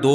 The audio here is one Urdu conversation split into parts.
2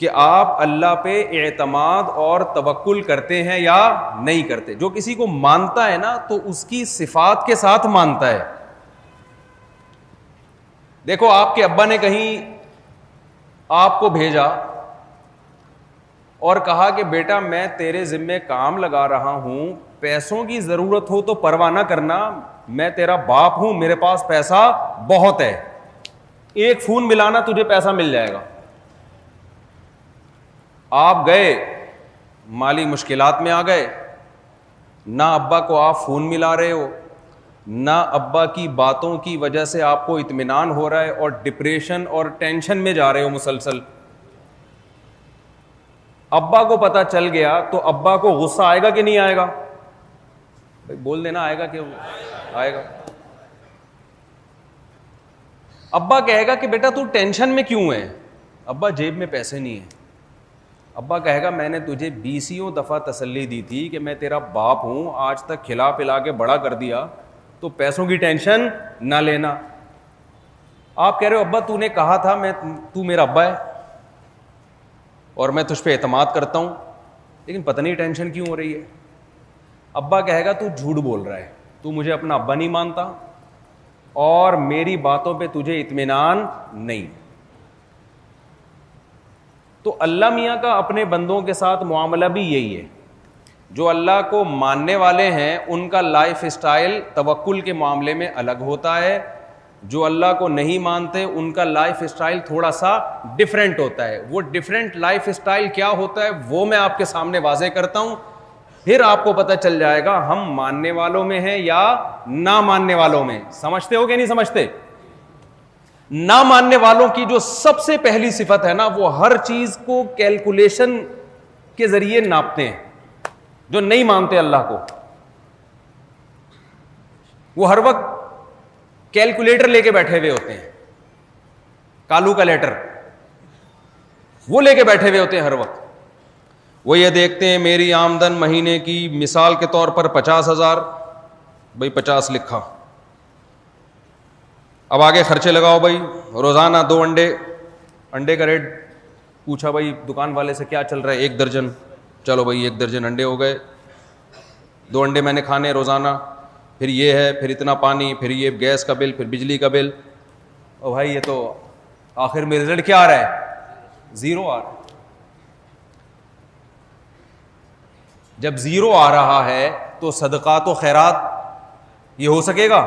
کہ آپ اللہ پہ اعتماد اور توکل کرتے ہیں یا نہیں کرتے. جو کسی کو مانتا ہے نا تو اس کی صفات کے ساتھ مانتا ہے. دیکھو آپ کے ابا نے کہیں آپ کو بھیجا اور کہا کہ بیٹا میں تیرے ذمے کام لگا رہا ہوں, پیسوں کی ضرورت ہو تو پرواہ نہ کرنا, میں تیرا باپ ہوں, میرے پاس پیسہ بہت ہے, ایک فون ملانا تجھے پیسہ مل جائے گا. آپ گئے, مالی مشکلات میں آ گئے, نہ ابا کو آپ فون ملا رہے ہو, نہ ابا کی باتوں کی وجہ سے آپ کو اطمینان ہو رہا ہے, اور ڈپریشن اور ٹینشن میں جا رہے ہو مسلسل. ابا کو پتہ چل گیا تو ابا کو غصہ آئے گا کہ نہیں آئے گا؟ بھائی بول دینا, آئے گا کہ آئے گا. ابا کہے گا کہ بیٹا تو ٹینشن میں کیوں ہے؟ ابا جیب میں پیسے نہیں ہیں. ابا کہے گا میں نے تجھے 20 دفعہ تسلی دی تھی کہ میں تیرا باپ ہوں, آج تک کھلا پلا کے بڑا کر دیا, تو پیسوں کی ٹینشن نہ لینا. آپ کہہ رہے ہو ابا تو نے کہا تھا تو میرا ابا ہے اور میں تجھ پہ اعتماد کرتا ہوں, لیکن پتہ نہیں ٹینشن کیوں ہو رہی ہے. ابا کہے گا تو جھوٹ بول رہا ہے, تو مجھے اپنا ابا نہیں مانتا اور میری باتوں پہ تجھے اطمینان نہیں. تو اللہ میاں کا اپنے بندوں کے ساتھ معاملہ بھی یہی ہے. جو اللہ کو ماننے والے ہیں ان کا لائف اسٹائل توکل کے معاملے میں الگ ہوتا ہے, جو اللہ کو نہیں مانتے ان کا لائف اسٹائل تھوڑا سا ڈیفرنٹ ہوتا ہے. وہ ڈیفرنٹ لائف اسٹائل کیا ہوتا ہے وہ میں آپ کے سامنے واضح کرتا ہوں, پھر آپ کو پتہ چل جائے گا ہم ماننے والوں میں ہیں یا نہ ماننے والوں میں. سمجھتے ہو کہ نہیں سمجھتے؟ نہ ماننے والوں کی جو سب سے پہلی صفت ہے نا, وہ ہر چیز کو کیلکولیشن کے ذریعے ناپتے ہیں. جو نہیں مانتے اللہ کو, وہ ہر وقت کیلکولیٹر لے کے بیٹھے ہوئے ہوتے ہیں, کالو کا لیٹر وہ لے کے بیٹھے ہوئے ہوتے ہیں ہر وقت. وہ یہ دیکھتے ہیں میری آمدن مہینے کی مثال کے طور پر 50,000, بھائی 50 لکھا, اب آگے خرچے لگاؤ بھائی. روزانہ 2 انڈے کا ریٹ پوچھا بھائی دکان والے سے کیا چل رہا ہے, 1 درجن, چلو بھائی 1 درجن انڈے ہو گئے, 2 انڈے میں نے کھانے روزانہ, پھر یہ ہے, پھر اتنا پانی, پھر یہ گیس کا بل, پھر بجلی کا بل. او بھائی یہ تو آخر میں رزلٹ کیا آ رہا ہے؟ 0 آ رہا ہے. جب 0 آ رہا ہے تو صدقات و خیرات یہ ہو سکے گا؟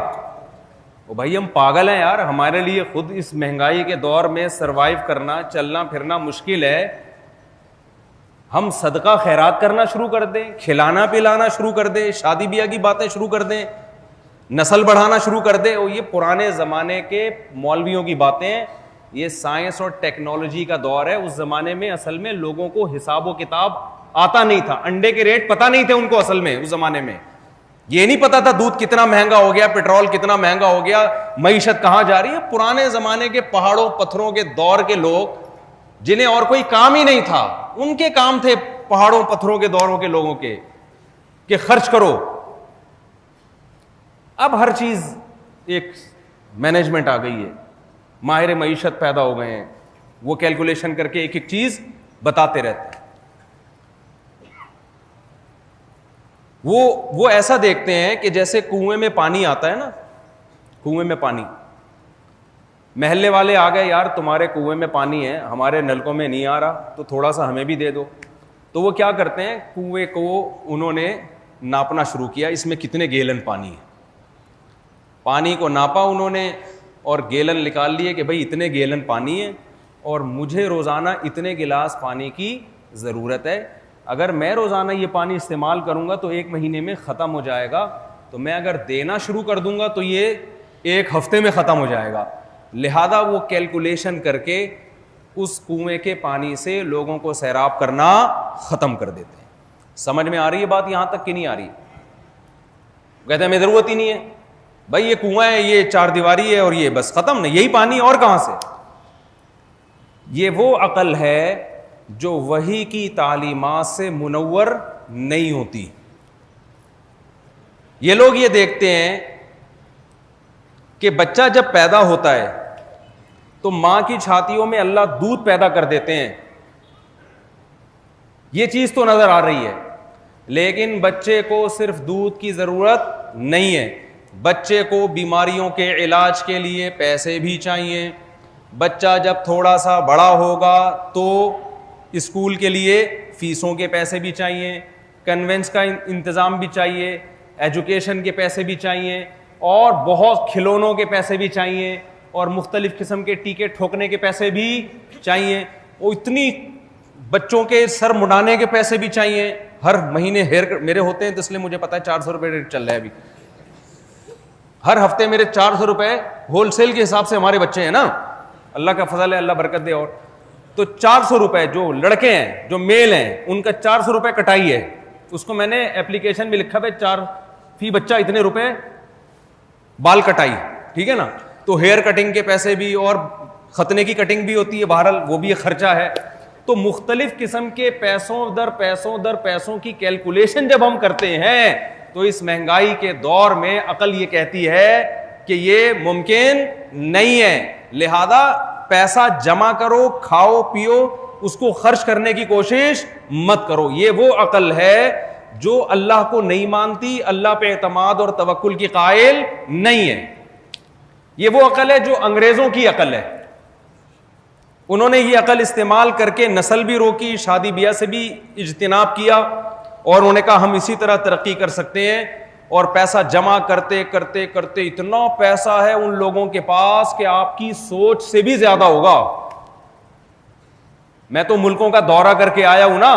او بھائی ہم پاگل ہیں یار, ہمارے لیے خود اس مہنگائی کے دور میں سروائیو کرنا, چلنا پھرنا مشکل ہے. ہم صدقہ خیرات کرنا شروع کر دیں, کھلانا پلانا شروع کر دیں, شادی بیاہ کی باتیں شروع کر دیں, نسل بڑھانا شروع کر دیں. اور یہ پرانے زمانے کے مولویوں کی باتیں ہیں. یہ سائنس اور ٹیکنالوجی کا دور ہے. اس زمانے میں اصل میں لوگوں کو حساب و کتاب آتا نہیں تھا, انڈے کے ریٹ پتہ نہیں تھے ان کو. اصل میں اس زمانے میں یہ نہیں پتا تھا دودھ کتنا مہنگا ہو گیا, پیٹرول کتنا مہنگا ہو گیا, معیشت کہاں جا رہی ہے. پرانے زمانے کے پہاڑوں پتھروں کے دور کے لوگ جنہیں اور کوئی کام ہی نہیں تھا, ان کے کام تھے پہاڑوں پتھروں کے دوروں کے لوگوں کے کہ خرچ کرو. اب ہر چیز ایک مینجمنٹ آ گئی ہے, ماہر معیشت پیدا ہو گئے ہیں, وہ کیلکولیشن کر کے ایک ایک چیز بتاتے رہتے ہیں. وہ ایسا دیکھتے ہیں کہ جیسے کنویں میں پانی آتا ہے نا, کنویں میں پانی, محلے والے آ گئے یار تمہارے کنویں میں پانی ہے, ہمارے نلکوں میں نہیں آ رہا, تو تھوڑا سا ہمیں بھی دے دو. تو وہ کیا کرتے ہیں, کنویں کو انہوں نے ناپنا شروع کیا, اس میں کتنے گیلن پانی ہے. پانی کو ناپا انہوں نے اور گیلن نکال لیے کہ بھائی اتنے گیلن پانی ہے اور مجھے روزانہ اتنے گلاس پانی کی ضرورت ہے. اگر میں روزانہ یہ پانی استعمال کروں گا تو 1 مہینے میں ختم ہو جائے گا, تو میں اگر دینا شروع کر دوں گا تو یہ 1 ہفتے میں ختم ہو جائے گا. لہذا وہ کیلکولیشن کر کے اس کنویں کے پانی سے لوگوں کو سیراب کرنا ختم کر دیتے ہیں. سمجھ میں آ رہی ہے بات یہاں تک کہ نہیں آ رہی؟ کہتے ہیں ہمیں ضرورت ہی نہیں ہے بھائی, یہ کنواں ہے, یہ 4 دیواری ہے اور یہ بس ختم, نہیں, یہی پانی اور کہاں سے. یہ وہ عقل ہے جو وحی کی تعلیمات سے منور نہیں ہوتی. یہ لوگ یہ دیکھتے ہیں کہ بچہ جب پیدا ہوتا ہے تو ماں کی چھاتیوں میں اللہ دودھ پیدا کر دیتے ہیں, یہ چیز تو نظر آ رہی ہے. لیکن بچے کو صرف دودھ کی ضرورت نہیں ہے, بچے کو بیماریوں کے علاج کے لیے پیسے بھی چاہیے. بچہ جب تھوڑا سا بڑا ہوگا تو اسکول کے لیے فیسوں کے پیسے بھی چاہیے, کنوینس کا انتظام بھی چاہیے, ایجوکیشن کے پیسے بھی چاہیے, اور بہت کھلونوں کے پیسے بھی چاہیے, اور مختلف قسم کے ٹیکے ٹھوکنے کے پیسے بھی چاہیے, اور اتنی بچوں کے سر مڈانے کے پیسے بھی چاہیے. ہر مہینے ہیئر میرے ہوتے ہیں تو اس لیے مجھے پتا ہے 400 روپے ریٹ چل رہا ہے ابھی. ہر ہفتے میرے 400 روپے ہول سیل کے حساب سے ہمارے بچے ہیں نا, اللہ کا فضل ہے, اللہ برکت دے. اور تو 400 روپے جو لڑکے ہیں, جو میل ہیں, ان کا 400 روپے کٹائی ہے. اس کو میں نے اپلیکیشن میں لکھا ہے 4 فی بچہ اتنے روپے بال کٹائی, ٹھیک ہے نا. تو ہیئر کٹنگ کے پیسے بھی, اور ختنے کی کٹنگ بھی ہوتی ہے, بہرحال وہ بھی ایک خرچہ ہے. تو مختلف قسم کے پیسوں در پیسوں کی کیلکولیشن جب ہم کرتے ہیں تو اس مہنگائی کے دور میں عقل یہ کہتی ہے کہ یہ ممکن نہیں ہے. لہذا پیسہ جمع کرو, کھاؤ پیو, اس کو خرچ کرنے کی کوشش مت کرو. یہ وہ عقل ہے جو اللہ کو نہیں مانتی, اللہ پہ اعتماد اور توکل کی قائل نہیں ہے. یہ وہ عقل ہے جو انگریزوں کی عقل ہے. انہوں نے یہ عقل استعمال کر کے نسل بھی روکی, شادی بیاہ سے بھی اجتناب کیا, اور انہوں نے کہا ہم اسی طرح ترقی کر سکتے ہیں. اور پیسہ جمع کرتے کرتے کرتے اتنا پیسہ ہے ان لوگوں کے پاس کہ آپ کی سوچ سے بھی زیادہ ہوگا. میں تو ملکوں کا دورہ کر کے آیا ہوں نا,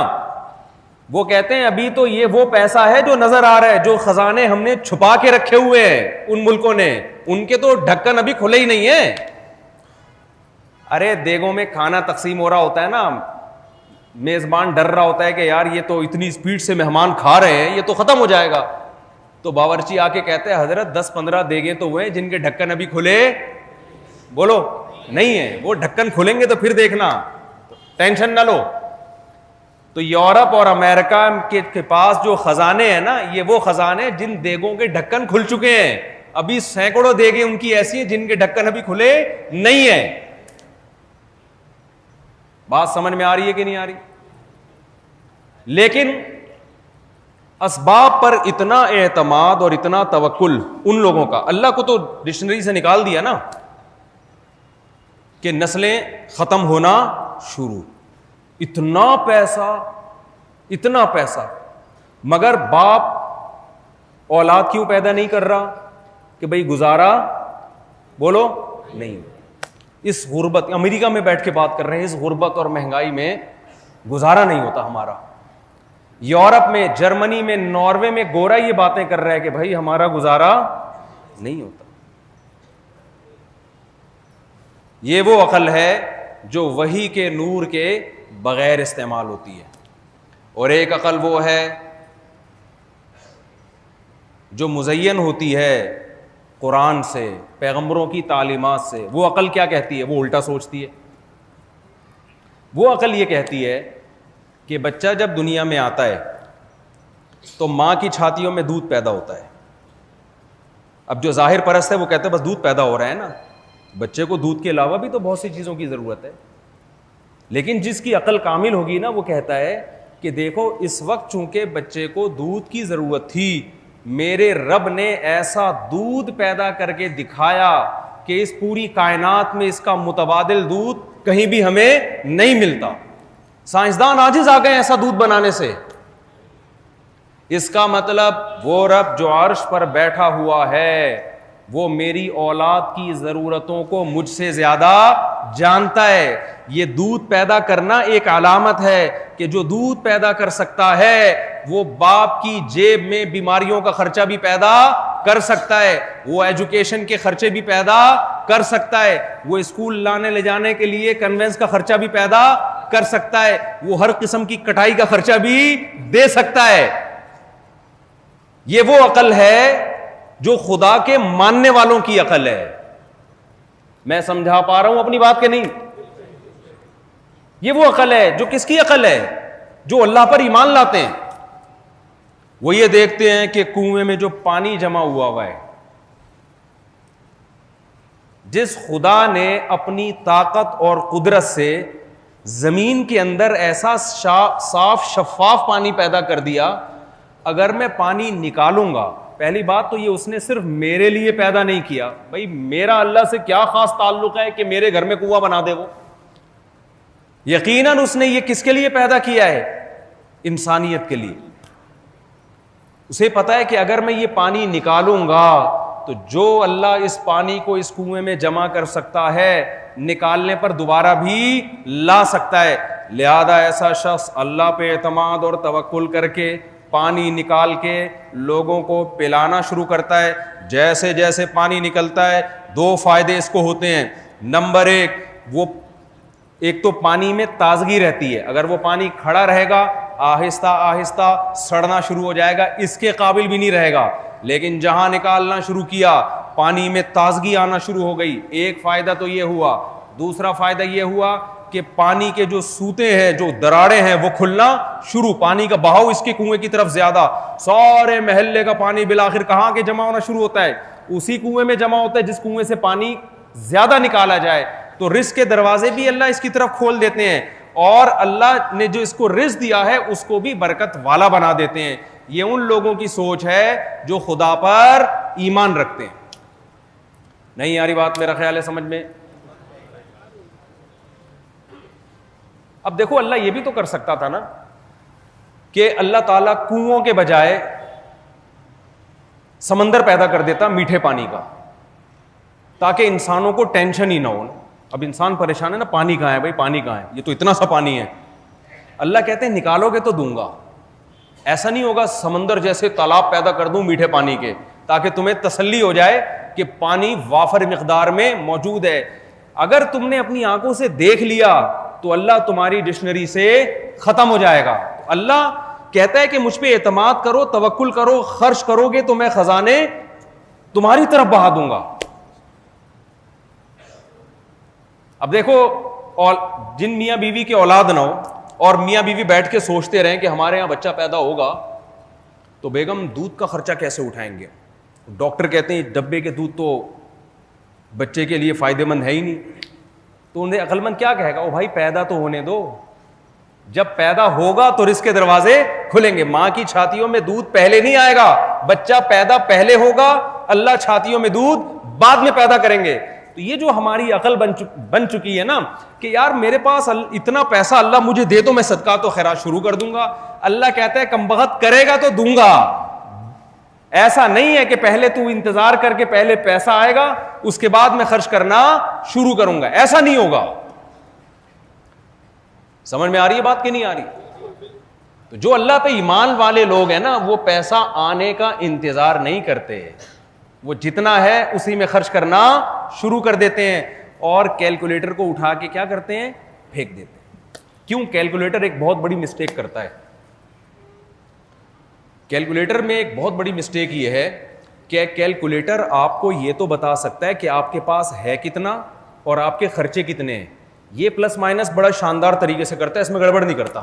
وہ کہتے ہیں ابھی تو یہ وہ پیسہ ہے جو نظر آ رہا ہے, جو خزانے ہم نے چھپا کے رکھے ہوئے ہیں ان ملکوں نے, ان کے تو ڈھکن ابھی کھلے ہی نہیں ہیں. ارے دیگوں میں کھانا تقسیم ہو رہا ہوتا ہے نا, میزبان ڈر رہا ہوتا ہے کہ یار یہ تو اتنی سپیڈ سے مہمان کھا رہے ہیں, یہ تو ختم ہو جائے گا. تو باورچی آ کے کہتے ہیں حضرت 10-15 دیگیں تو ہوئے جن کے ڈھکن ابھی کھلے, بولو نہیں ہے, وہ ڈھکن کھلیں گے تو پھر دیکھنا, ٹینشن نہ لو. تو یورپ اور امریکہ کے پاس جو خزانے ہیں نا, یہ وہ خزانے جن دیگوں کے ڈھکن کھل چکے ہیں. ابھی سینکڑوں دیگیں ان کی ایسی ہیں جن کے ڈھکن ابھی کھلے نہیں ہیں. بات سمجھ میں آ رہی ہے کہ نہیں آ رہی؟ لیکن اسباب پر اتنا اعتماد اور اتنا توکل ان لوگوں کا, اللہ کو تو ڈکشنری سے نکال دیا نا کہ نسلیں ختم ہونا شروع. اتنا پیسہ, مگر باپ اولاد کیوں پیدا نہیں کر رہا کہ بھئی گزارا, بولو نہیں. اس غربت, امریکہ میں بیٹھ کے بات کر رہے ہیں, اس غربت اور مہنگائی میں گزارا نہیں ہوتا ہمارا. یورپ میں, جرمنی میں, ناروے میں گورا یہ باتیں کر رہا ہے کہ بھائی ہمارا گزارا نہیں ہوتا. یہ وہ عقل ہے جو وحی کے نور کے بغیر استعمال ہوتی ہے. اور ایک عقل وہ ہے جو مزین ہوتی ہے قرآن سے, پیغمبروں کی تعلیمات سے. وہ عقل کیا کہتی ہے؟ وہ الٹا سوچتی ہے. وہ عقل یہ کہتی ہے کہ بچہ جب دنیا میں آتا ہے تو ماں کی چھاتیوں میں دودھ پیدا ہوتا ہے. اب جو ظاہر پرست ہے وہ کہتے ہیں بس دودھ پیدا ہو رہا ہے نا, بچے کو دودھ کے علاوہ بھی تو بہت سی چیزوں کی ضرورت ہے. لیکن جس کی عقل کامل ہوگی نا, وہ کہتا ہے کہ دیکھو اس وقت چونکہ بچے کو دودھ کی ضرورت تھی, میرے رب نے ایسا دودھ پیدا کر کے دکھایا کہ اس پوری کائنات میں اس کا متبادل دودھ کہیں بھی ہمیں نہیں ملتا. سائنسدان عاجز آ گئے ایسا دودھ بنانے سے. اس کا مطلب وہ رب جو عرش پر بیٹھا ہوا ہے وہ میری اولاد کی ضرورتوں کو مجھ سے زیادہ جانتا ہے. یہ دودھ پیدا کرنا ایک علامت ہے کہ جو دودھ پیدا کر سکتا ہے وہ باپ کی جیب میں بیماریوں کا خرچہ بھی پیدا کر سکتا ہے, وہ ایجوکیشن کے خرچے بھی پیدا کر سکتا ہے, وہ اسکول لانے لے جانے کے لیے کنوینس کا خرچہ بھی پیدا کر سکتا ہے, وہ ہر قسم کی کٹائی کا خرچہ بھی دے سکتا ہے. یہ وہ عقل ہے جو خدا کے ماننے والوں کی عقل ہے. میں سمجھا پا رہا ہوں اپنی بات کے نہیں؟ یہ وہ عقل ہے جو کس کی عقل ہے؟ جو اللہ پر ایمان لاتے ہیں. وہ یہ دیکھتے ہیں کہ کنویں میں جو پانی جمع ہوا ہے, جس خدا نے اپنی طاقت اور قدرت سے زمین کے اندر ایسا صاف شفاف پانی پیدا کر دیا, اگر میں پانی نکالوں گا, پہلی بات تو یہ اس نے صرف میرے لیے پیدا نہیں کیا, بھائی میرا اللہ سے کیا خاص تعلق ہے کہ میرے گھر میں کنواں بنا دے وہ, یقیناً اس نے یہ کس کے لیے پیدا کیا ہے, انسانیت کے لیے. اسے پتا ہے کہ اگر میں یہ پانی نکالوں گا تو جو اللہ اس پانی کو اس کنویں میں جمع کر سکتا ہے, نکالنے پر دوبارہ بھی لا سکتا ہے. لہذا ایسا شخص اللہ پہ اعتماد اور توکل کر کے پانی نکال کے لوگوں کو پلانا شروع کرتا ہے. جیسے جیسے پانی نکلتا ہے دو فائدے اس کو ہوتے ہیں. نمبر ایک تو پانی میں تازگی رہتی ہے, اگر وہ پانی کھڑا رہے گا آہستہ آہستہ سڑنا شروع ہو جائے گا, اس کے قابل بھی نہیں رہے گا. لیکن جہاں نکالنا شروع کیا پانی میں تازگی آنا شروع ہو گئی. ایک فائدہ تو یہ ہوا. دوسرا فائدہ یہ ہوا کہ پانی کے جو سوتے ہیں, جو دراڑیں ہیں, وہ کھلنا شروع, پانی کا بہاؤ اس کے کنویں کی طرف زیادہ. سارے محلے کا پانی بالآخر کہاں کے جمع ہونا شروع ہوتا ہے, اسی کنویں میں جمع ہوتا ہے جس کنویں سے پانی زیادہ نکالا جائے. تو رزق کے دروازے بھی اللہ اس کی طرف کھول دیتے ہیں, اور اللہ نے جو اس کو رزق دیا ہے اس کو بھی برکت والا بنا دیتے ہیں. یہ ان لوگوں کی سوچ ہے جو خدا پر ایمان رکھتے ہیں. نہیں آ رہی بات میرا خیال ہے سمجھ میں؟ اب دیکھو اللہ یہ بھی تو کر سکتا تھا نا کہ اللہ تعالیٰ کنووں کے بجائے سمندر پیدا کر دیتا میٹھے پانی کا, تاکہ انسانوں کو ٹینشن ہی نہ ہو. اب انسان پریشان ہے نا, پانی کہاں ہے بھائی, پانی کہاں ہے, یہ تو اتنا سا پانی ہے. اللہ کہتے ہیں نکالو گے تو دوں گا. ایسا نہیں ہوگا سمندر جیسے تالاب پیدا کر دوں میٹھے پانی کے, تاکہ تمہیں تسلی ہو جائے کہ پانی وافر مقدار میں موجود ہے. اگر تم نے اپنی آنکھوں سے دیکھ لیا تو اللہ تمہاری ڈکشنری سے ختم ہو جائے گا. اللہ کہتا ہے کہ مجھ پہ اعتماد کرو, توکل کرو, خرچ کرو گے تو میں خزانے تمہاری طرف بہا دوں گا. اب دیکھو, جن میاں بیوی کی اولاد نہ ہو اور میاں بیوی بیٹھ کے سوچتے رہیں کہ ہمارے یہاں بچہ پیدا ہوگا تو بیگم دودھ کا خرچہ کیسے اٹھائیں گے. ڈاکٹر کہتے ہیں ڈبے کے دودھ تو بچے کے لیے فائدہ مند ہے ہی نہیں. تو انہیں عقل مند کیا کہے گا, او بھائی پیدا تو ہونے دو, جب پیدا ہوگا تو رزق کے دروازے کھلیں گے. ماں کی چھاتیوں میں دودھ پہلے نہیں آئے گا, بچہ پیدا پہلے ہوگا, اللہ چھاتیوں میں دودھ بعد میں پیدا کریں گے. تو یہ جو ہماری عقل بن چکی ہے نا کہ یار میرے پاس اتنا پیسہ اللہ مجھے دے تو میں صدقات و خیرات شروع کر دوں گا. اللہ کہتا ہے کم بخت کرے گا تو دوں گا. ایسا نہیں ہے کہ پہلے تو انتظار کر کے پہلے پیسہ آئے گا اس کے بعد میں خرچ کرنا شروع کروں گا, ایسا نہیں ہوگا. سمجھ میں آ رہی ہے بات کہ نہیں آ رہی؟ تو جو اللہ پہ ایمان والے لوگ ہیں نا وہ پیسہ آنے کا انتظار نہیں کرتے, وہ جتنا ہے اسی میں خرچ کرنا شروع کر دیتے ہیں. اور کیلکولیٹر کو اٹھا کے کیا کرتے ہیں, پھینک دیتے ہیں. کیوں؟ کیلکولیٹر ایک بہت بڑی مسٹیک کرتا ہے. کیلکولیٹر میں ایک بہت بڑی مسٹیک یہ ہے کہ کیلکولیٹر آپ کو یہ تو بتا سکتا ہے کہ آپ کے پاس ہے کتنا اور آپ کے خرچے کتنے ہیں. یہ پلس مائنس بڑا شاندار طریقے سے کرتا ہے, اس میں گڑبڑ نہیں کرتا.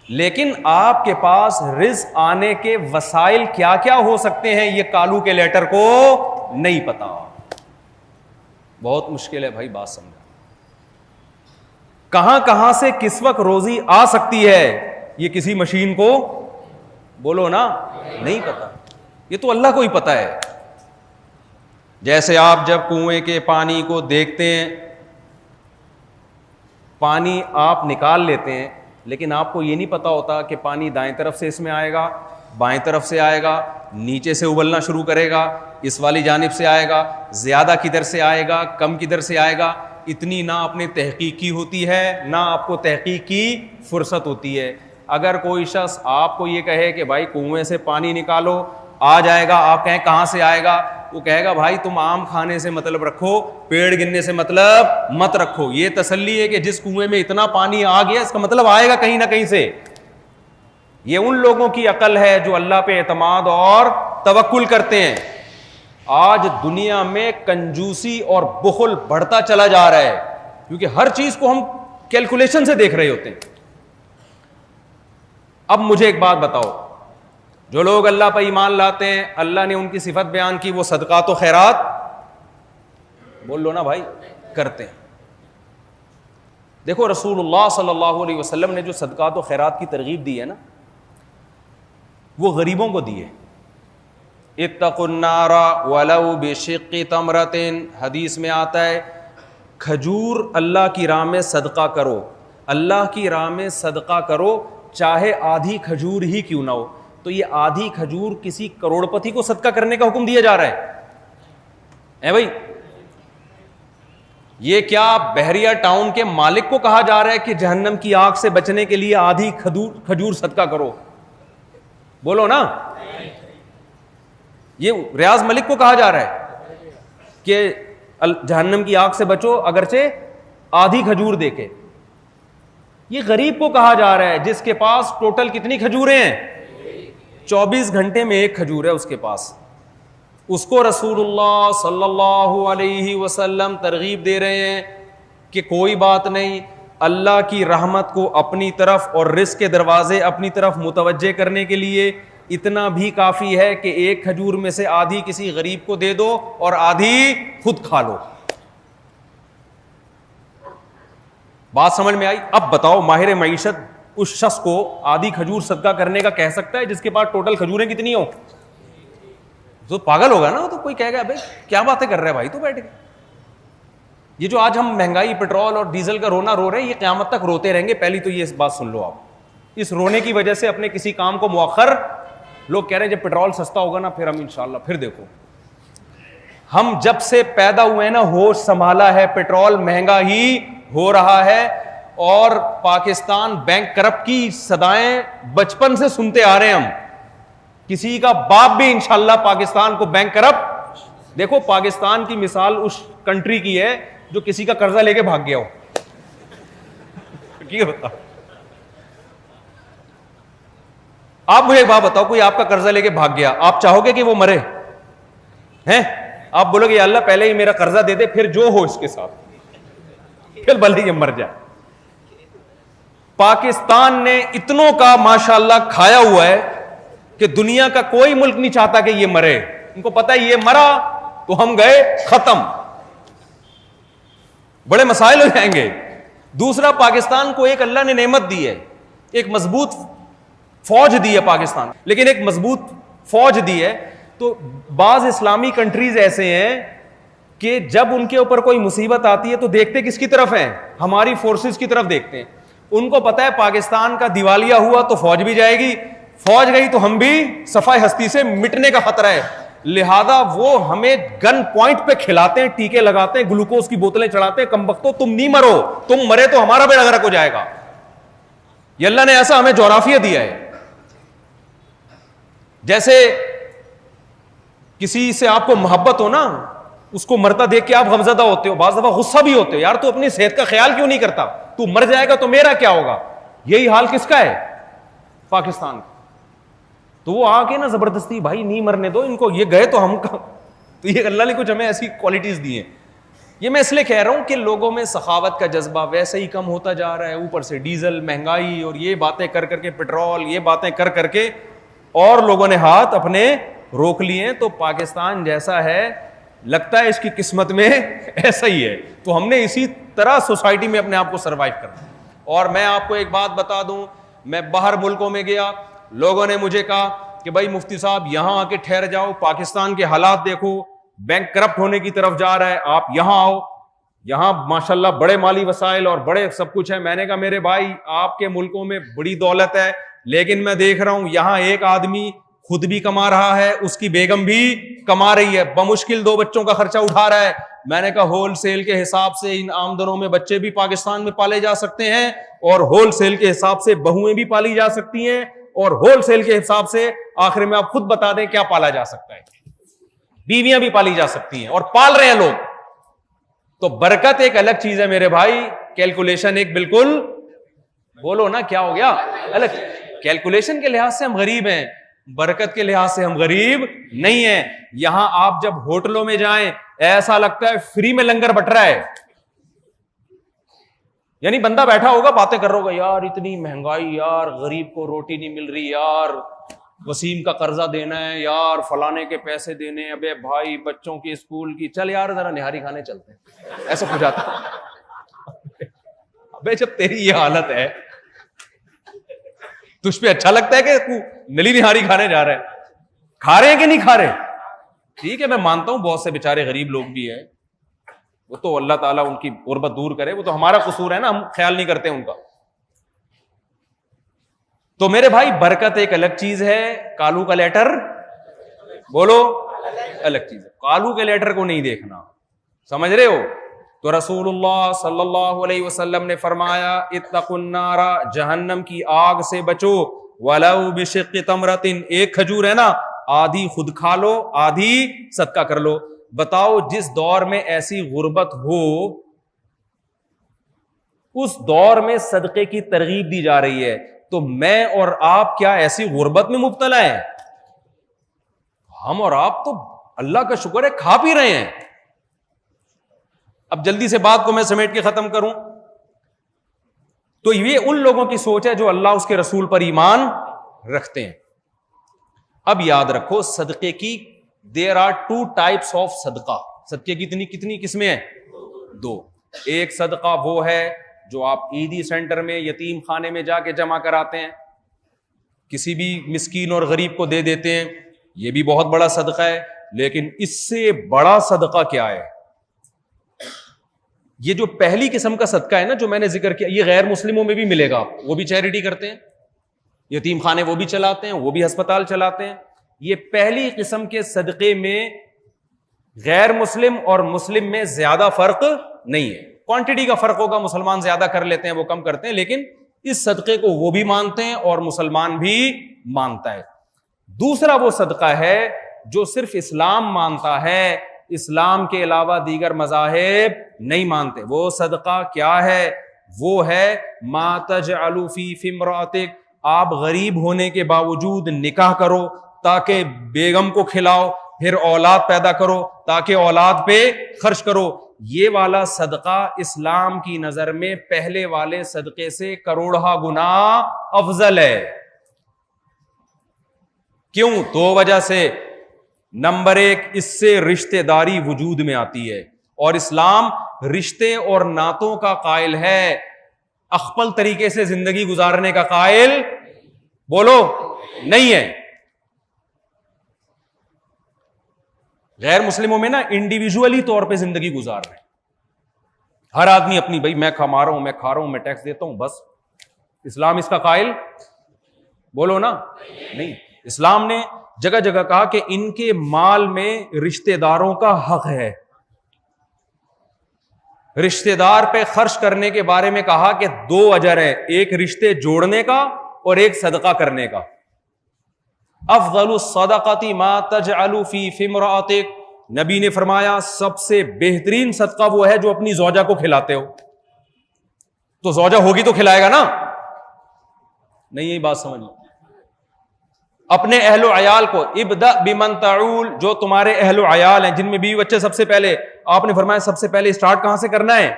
لیکن آپ کے پاس رزق آنے کے وسائل کیا کیا ہو سکتے ہیں یہ کالو کے لیٹر کو نہیں پتا. بہت مشکل ہے بھائی بات سمجھا. کہاں کہاں سے کس وقت روزی آ سکتی ہے یہ کسی مشین کو بولو نا نہیں پتا, یہ تو اللہ کو ہی پتا ہے. جیسے آپ جب کنویں کے پانی کو دیکھتے ہیں, پانی آپ نکال لیتے ہیں لیکن آپ کو یہ نہیں پتا ہوتا کہ پانی دائیں طرف سے اس میں آئے گا, بائیں طرف سے آئے گا, نیچے سے ابلنا شروع کرے گا, اس والی جانب سے آئے گا, زیادہ کدھر سے آئے گا, کم کدھر سے آئے گا. اتنی نہ آپ نے تحقیق کی ہوتی ہے نہ آپ کو تحقیق کی فرصت ہوتی ہے. اگر کوئی شخص آپ کو یہ کہے کہ بھائی کنویں سے پانی نکالو آ جائے گا, آپ کہیں کہاں سے آئے گا, وہ کہے گا بھائی تم آم کھانے سے مطلب رکھو, پیڑ گرنے سے مطلب مت رکھو. یہ تسلی ہے کہ جس کنویں میں اتنا پانی آ گیا اس کا مطلب آئے گا کہیں نہ کہیں سے. یہ ان لوگوں کی عقل ہے جو اللہ پہ اعتماد اور توکل کرتے ہیں. آج دنیا میں کنجوسی اور بخل بڑھتا چلا جا رہا ہے کیونکہ ہر چیز کو ہم کیلکولیشن سے دیکھ رہے ہوتے ہیں. اب مجھے ایک بات بتاؤ, جو لوگ اللہ پر ایمان لاتے ہیں اللہ نے ان کی صفت بیان کی, وہ صدقات و خیرات بول لو نا بھائی کرتے ہیں. دیکھو رسول اللہ صلی اللہ علیہ وسلم نے جو صدقات و خیرات کی ترغیب دی ہے نا, وہ غریبوں کو دی ہے. اتقوا النار ولو بشق تمرۃ, حدیث میں آتا ہے کھجور اللہ کی راہ میں صدقہ کرو, اللہ کی راہ میں صدقہ کرو چاہے آدھی کھجور ہی کیوں نہ ہو. تو یہ آدھی کھجور کسی کروڑ پتی کو صدقہ کرنے کا حکم دیا جا رہا ہے بھائی؟ یہ کیا بحریہ ٹاؤن کے مالک کو کہا جا رہا ہے کہ جہنم کی آگ سے بچنے کے لیے آدھی کھجور صدقہ کرو؟ بولو نا. یہ ریاض ملک کو کہا جا رہا ہے کہ جہنم کی آگ سے بچو اگرچہ آدھی کھجور دے کے. یہ غریب کو کہا جا رہا ہے جس کے پاس ٹوٹل کتنی کھجوریں ہیں؟ 24 گھنٹے میں ایک کھجور ہے اس کے پاس. اس کو رسول اللہ صلی اللہ علیہ وسلم ترغیب دے رہے ہیں کہ کوئی بات نہیں, اللہ کی رحمت کو اپنی طرف اور رزق کے دروازے اپنی طرف متوجہ کرنے کے لیے اتنا بھی کافی ہے کہ ایک کھجور میں سے آدھی کسی غریب کو دے دو اور آدھی خود کھا لو. بات سمجھ میں آئی؟ اب بتاؤ ماہر معیشت اس شخص کو آدھی کھجور صدقہ کرنے کا کہہ سکتا ہے جس کے پاس ٹوٹل کھجوریں کتنی ہوں؟ تو پاگل ہوگا نا. تو کوئی کہے گا بھائی کیا باتیں کر رہے ہیں بھائی تو بیٹھ کے. یہ جو آج ہم مہنگائی پٹرول اور ڈیزل کا رونا رو رہے ہیں, یہ قیامت تک روتے رہیں گے. پہلی تو یہ بات سن لو آپ, اس رونے کی وجہ سے اپنے کسی کام کو مؤخر. لوگ کہہ رہے ہیں جب پٹرول سستا ہوگا نا پھر ہم انشاءاللہ. پھر دیکھو ہم جب سے پیدا ہوئے نا ہوش سنبھالا ہے پٹرول مہنگا ہی ہو رہا ہے, اور پاکستان بینک کرپٹ کی صدائیں بچپن سے سنتے آ رہے ہیں ہم. کسی کا باپ بھی انشاءاللہ پاکستان کو بینک کرپٹ. دیکھو پاکستان کی مثال اس کنٹری کی ہے جو کسی کا قرضہ لے کے بھاگ گیا ہو. کیا ہوتا؟ آپ مجھے ایک بات بتاؤ, کوئی آپ کا قرضہ لے کے بھاگ گیا, آپ چاہو گے کہ وہ مرے ہیں؟ آپ بولو گے یا اللہ پہلے ہی میرا قرضہ دے دے, پھر جو ہو اس کے ساتھ, پھر بھلے یہ مر جائے. پاکستان نے اتنوں کا ماشاءاللہ کھایا ہوا ہے کہ دنیا کا کوئی ملک نہیں چاہتا کہ یہ مرے. ان کو پتا ہے یہ مرا تو ہم گئے ختم, بڑے مسائل ہو جائیں گے. دوسرا, پاکستان کو ایک اللہ نے نعمت دی ہے, ایک مضبوط فوج دی ہے پاکستان, لیکن ایک مضبوط فوج دی ہے. تو بعض اسلامی کنٹریز ایسے ہیں کہ جب ان کے اوپر کوئی مصیبت آتی ہے تو دیکھتے کس کی طرف ہیں؟ ہماری فورسز کی طرف دیکھتے ہیں. ان کو پتا ہے پاکستان کا دیوالیہ ہوا تو فوج بھی جائے گی, فوج گئی تو ہم بھی صفائے ہستی سے مٹنے کا خطرہ ہے. لہذا وہ ہمیں گن پوائنٹ پہ کھلاتے ہیں, ٹیکے لگاتے ہیں, گلوکوز کی بوتلیں چڑھاتے ہیں, کم بختو تم نہیں مرو, تم مرے تو ہمارا بیڑا غرق ہو جائے گا. یہ اللہ نے ایسا ہمیں جغرافیہ دیا ہے. جیسے کسی سے آپ کو محبت ہو نا, اس کو مرتا دیکھ کے آپ غمزدہ ہوتے ہو, بعض دفعہ غصہ بھی ہوتے ہو, یار تو اپنی صحت کا خیال کیوں نہیں کرتا, تو مر جائے گا تو میرا کیا ہوگا. یہی حال کس کا ہے؟ پاکستان کا. تو وہ آ کے نا زبردستی بھائی نہیں مرنے دو ان کو, یہ گئے تو ہم کا. تو یہ اللہ نے کچھ ہمیں ایسی کوالٹیز دی ہیں. یہ میں اس لیے کہہ رہا ہوں کہ لوگوں میں سخاوت کا جذبہ ویسے ہی کم ہوتا جا رہا ہے, اوپر سے ڈیزل مہنگائی اور یہ باتیں کر کر کے, پٹرول یہ باتیں کر کر کے, اور لوگوں نے ہاتھ اپنے روک لیے. تو پاکستان جیسا ہے لگتا ہے اس کی قسمت میں ایسا ہی ہے. تو ہم نے اسی طرح سوسائٹی میں اپنے آپ کو سروائیو کرنا. اور میں آپ کو ایک بات بتا دوں, میں باہر ملکوں میں گیا, لوگوں نے مجھے کہا کہ بھائی مفتی صاحب یہاں آ کے ٹھہر جاؤ, پاکستان کے حالات دیکھو, بینک کرپٹ ہونے کی طرف جا رہا ہے, آپ یہاں آؤ, یہاں ماشاءاللہ بڑے مالی وسائل اور بڑے سب کچھ ہے. میں نے کہا میرے بھائی آپ کے ملکوں میں بڑی دولت ہے, لیکن میں دیکھ رہا ہوں یہاں ایک آدمی خود بھی کما رہا ہے, اس کی بیگم بھی کما رہی ہے, بمشکل 2 بچوں کا خرچہ اٹھا رہا ہے. میں نے کہا ہول سیل کے حساب سے ان آمدنوں میں بچے بھی پاکستان میں پالے جا سکتے ہیں, اور ہول سیل کے حساب سے بہویں بھی پالی جا سکتی ہیں, اور ہول سیل کے حساب سے آخر میں آپ خود بتا دیں کیا پالا جا سکتا ہے, بیویاں بھی پالی جا سکتی ہیں, اور پال رہے ہیں لوگ. تو برکت ایک الگ چیز ہے میرے بھائی, کیلکولیشن ایک بالکل, بولو نا کیا ہو گیا, الگ. کیلکولیشن کے لحاظ سے ہم غریب ہیں, برکت کے لحاظ سے ہم غریب نہیں ہیں. یہاں آپ جب ہوٹلوں میں جائیں ایسا لگتا ہے فری میں لنگر بٹ رہا ہے. یعنی بندہ بیٹھا ہوگا باتیں کر رہا ہوگا, یار اتنی مہنگائی, یار غریب کو روٹی نہیں مل رہی, یار وسیم کا قرضہ دینا ہے, یار فلانے کے پیسے دینے, ابے بھائی بچوں کی اسکول کی, چل یار ذرا نہاری کھانے چلتے ہیں. ایسا ہو جاتا ہے. بھائی جب تیری یہ حالت ہے تجھ پہ اچھا لگتا ہے کہ تو نلی نہاری کھانے جا رہا ہے؟ کھا رہے ہیں کہ نہیں کھا رہے؟ ٹھیک ہے میں مانتا ہوں بہت سے بیچارے غریب لوگ بھی ہیں, وہ تو اللہ تعالیٰ ان کی غربت دور کرے, وہ تو ہمارا قصور ہے نا, ہم خیال نہیں کرتے ان کا. تو میرے بھائی برکت ایک الگ چیز ہے, کالو کا لیٹر بولو الگ چیز ہے. کالو کے لیٹر کو نہیں دیکھنا, سمجھ رہے ہو؟ تو رسول اللہ صلی اللہ علیہ وسلم نے فرمایا اتقوا النار, جہنم کی آگ سے بچو, ولو بشق تمرۃ, ایک کھجور ہے نا آدھی خود کھا لو آدھی صدقہ کر لو. بتاؤ جس دور میں ایسی غربت ہو اس دور میں صدقے کی ترغیب دی جا رہی ہے, تو میں اور آپ کیا ایسی غربت میں مبتلا ہیں؟ ہم اور آپ تو اللہ کا شکر ہے کھا پی رہے ہیں. اب جلدی سے بات کو میں سمیٹ کے ختم کروں تو یہ ان لوگوں کی سوچ ہے جو اللہ اس کے رسول پر ایمان رکھتے ہیں. اب یاد رکھو صدقے کی there are two types of صدقہ. صدقے کی کتنی قسمیں ہیں؟ دو. ایک صدقہ وہ ہے جو آپ عیدی سینٹر میں یتیم خانے میں جا کے جمع کراتے ہیں, کسی بھی مسکین اور غریب کو دے دیتے ہیں, یہ بھی بہت بڑا صدقہ ہے. لیکن اس سے بڑا صدقہ کیا ہے؟ یہ جو پہلی قسم کا صدقہ ہے نا جو میں نے ذکر کیا, یہ غیر مسلموں میں بھی ملے گا, وہ بھی چیریٹی کرتے ہیں, یتیم خانے وہ بھی چلاتے ہیں, وہ بھی ہسپتال چلاتے ہیں. یہ پہلی قسم کے صدقے میں غیر مسلم اور مسلم میں زیادہ فرق نہیں ہے. کوانٹٹی کا فرق ہوگا, مسلمان زیادہ کر لیتے ہیں وہ کم کرتے ہیں, لیکن اس صدقے کو وہ بھی مانتے ہیں اور مسلمان بھی مانتا ہے. دوسرا وہ صدقہ ہے جو صرف اسلام مانتا ہے, اسلام کے علاوہ دیگر مذاہب نہیں مانتے. وہ صدقہ کیا ہے؟ وہ ہے ما تجعل فی امرأتک, آپ غریب ہونے کے باوجود نکاح کرو تاکہ بیگم کو کھلاؤ, پھر اولاد پیدا کرو تاکہ اولاد پہ خرچ کرو. یہ والا صدقہ اسلام کی نظر میں پہلے والے صدقے سے کروڑہ گنا افضل ہے. کیوں؟ دو وجہ سے. نمبر ایک, اس سے رشتہ داری وجود میں آتی ہے, اور اسلام رشتے اور ناتوں کا قائل ہے, اخپل طریقے سے زندگی گزارنے کا قائل بولو نہیں ہے. غیر مسلموں میں نا انڈیویجولی طور پہ زندگی گزار رہے ہیں, ہر آدمی اپنی, بھائی میں کما رہا ہوں, میں کھا رہا ہوں, میں ٹیکس دیتا ہوں, بس. اسلام اس کا قائل بولو نا نہیں. اسلام نے جگہ جگہ کہا کہ ان کے مال میں رشتہ داروں کا حق ہے. رشتہ دار پہ خرچ کرنے کے بارے میں کہا کہ دو اجر ہے, ایک رشتے جوڑنے کا اور ایک صدقہ کرنے کا. افضل الصدقۃ ما تجعل فی امرأتک, نبی نے فرمایا سب سے بہترین صدقہ وہ ہے جو اپنی زوجہ کو کھلاتے ہو. تو زوجہ ہوگی تو کھلائے گا نا, نہیں یہی بات سمجھ لو. اپنے اہل و عیال کو, ابدأ بمن تعول, جو تمہارے اہل و عیال ہیں جن میں بیوی بچے, سب سے پہلے آپ نے فرمایا سب سے پہلے اسٹارٹ کہاں سے کرنا ہے؟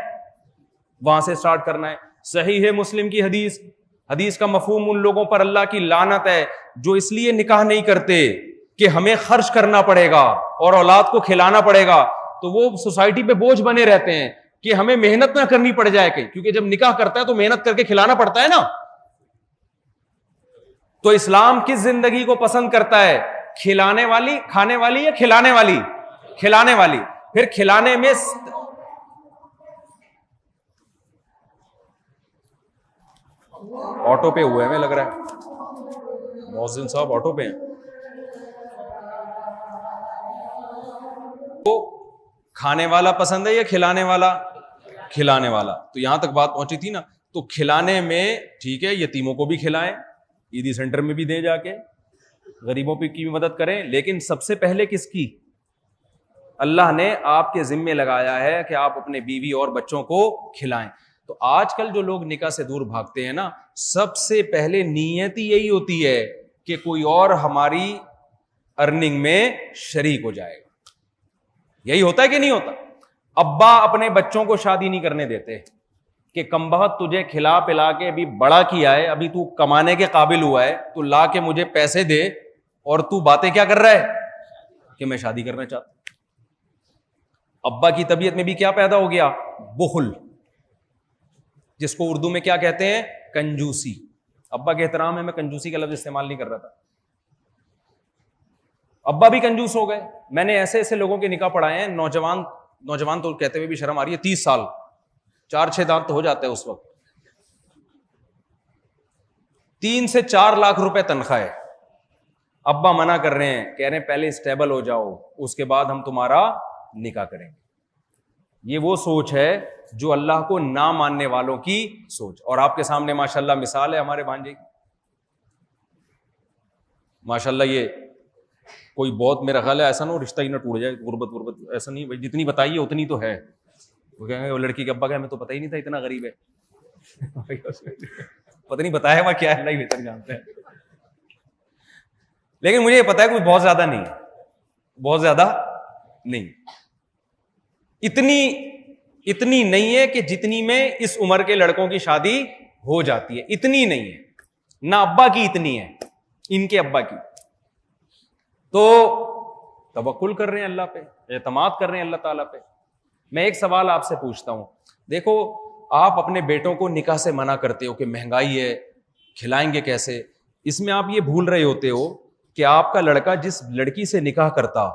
وہاں سے اسٹارٹ کرنا ہے. صحیح ہے مسلم کی حدیث, حدیث کا مفہوم ان لوگوں پر اللہ کی لعنت ہے جو اس لیے نکاح نہیں کرتے کہ ہمیں خرچ کرنا پڑے گا اور اولاد کو کھلانا پڑے گا, تو وہ سوسائٹی پہ بوجھ بنے رہتے ہیں کہ ہمیں محنت نہ کرنی پڑ جائے, کیونکہ جب نکاح کرتا ہے تو محنت کر کے کھلانا پڑتا ہے نا. تو اسلام کس زندگی کو پسند کرتا ہے؟ کھلانے والی, کھانے والی یا کھلانے والی؟ کھلانے والی. پھر کھلانے میں آٹو پہ ہوئے ہمیں لگ رہا ہے, محسن صاحب آٹو پہ ہیں. تو کھانے والا پسند ہے یا کھلانے والا؟ کھلانے والا. تو یہاں تک بات پہنچی تھی نا. تو کھلانے میں ٹھیک ہے, یتیموں کو بھی کھلائیں, عیدی سینٹر میں بھی دیں جا کے, غریبوں کی بھی مدد کریں, لیکن سب سے پہلے کس کی؟ اللہ نے آپ کے ذمے لگایا ہے کہ آپ اپنے بیوی اور بچوں کو کھلائیں. تو آج کل جو لوگ نکاح سے دور بھاگتے ہیں نا, سب سے پہلے نیت ہی یہی ہوتی ہے کہ کوئی اور ہماری ارننگ میں شریک ہو جائے گا. یہی ہوتا ہے کہ نہیں ہوتا؟ ابا اپنے بچوں کو شادی نہیں کرنے دیتے کہ کمبخت تجھے کھلا پلا کے ابھی بڑا کیا ہے, ابھی تو کمانے کے قابل ہوا ہے, تو لا کے مجھے پیسے دے, اور تو باتیں کیا کر رہا ہے کہ میں شادی کرنا چاہتا ہوں. ابا کی طبیعت میں بھی کیا پیدا ہو گیا؟ بخل. جس کو اردو میں کیا کہتے ہیں؟ کنجوسی. ابا کے احترام میں کنجوسی کا لفظ استعمال نہیں کر رہا تھا. ابا بھی کنجوس ہو گئے. میں نے ایسے ایسے لوگوں کے نکاح پڑھائے ہیں, نوجوان تو کہتے ہوئے بھی شرم آ رہی ہے, 30 سال, 4-6 دانت تو ہو جاتا ہے اس وقت, 3 سے 4 لاکھ روپے تنخواہ ہے. ابا منع کر رہے ہیں, کہہ رہے ہیں پہلے اسٹیبل ہو جاؤ, اس کے بعد ہم تمہارا نکاح کریں گے. یہ وہ سوچ ہے جو اللہ کو نہ ماننے والوں کی سوچ. اور آپ کے سامنے ماشاءاللہ مثال ہے ہمارے بھانجے کی, ماشاءاللہ. یہ کوئی بہت میرا خیال ہے ایسا نہ ہو رشتہ ہی نہ ٹوٹ جائے, غربت ایسا نہیں بھائی, جتنی بتائیے اتنی تو ہے. وہ کہیں گے وہ لڑکی کے ابا کا ہمیں تو پتہ ہی نہیں تھا اتنا غریب ہے, پتہ نہیں بتایا ہوا کیا ہے, اللہ ہی بہتر جانتا ہے. لیکن مجھے یہ پتا ہے کوئی بہت زیادہ نہیں, بہت زیادہ نہیں, اتنی نہیں ہے کہ جتنی میں اس عمر کے لڑکوں کی شادی ہو جاتی ہے, اتنی نہیں ہے. نہ ابا کی اتنی ہے, ان کے ابا کی. تو توکل کر رہے ہیں اللہ پہ, اعتماد کر رہے ہیں اللہ تعالیٰ پہ. میں ایک سوال آپ سے پوچھتا ہوں, دیکھو آپ اپنے بیٹوں کو نکاح سے منع کرتے ہو کہ مہنگائی ہے, کھلائیں گے کیسے. اس میں آپ یہ بھول رہے ہوتے ہو کہ آپ کا لڑکا جس لڑکی سے نکاح کرتا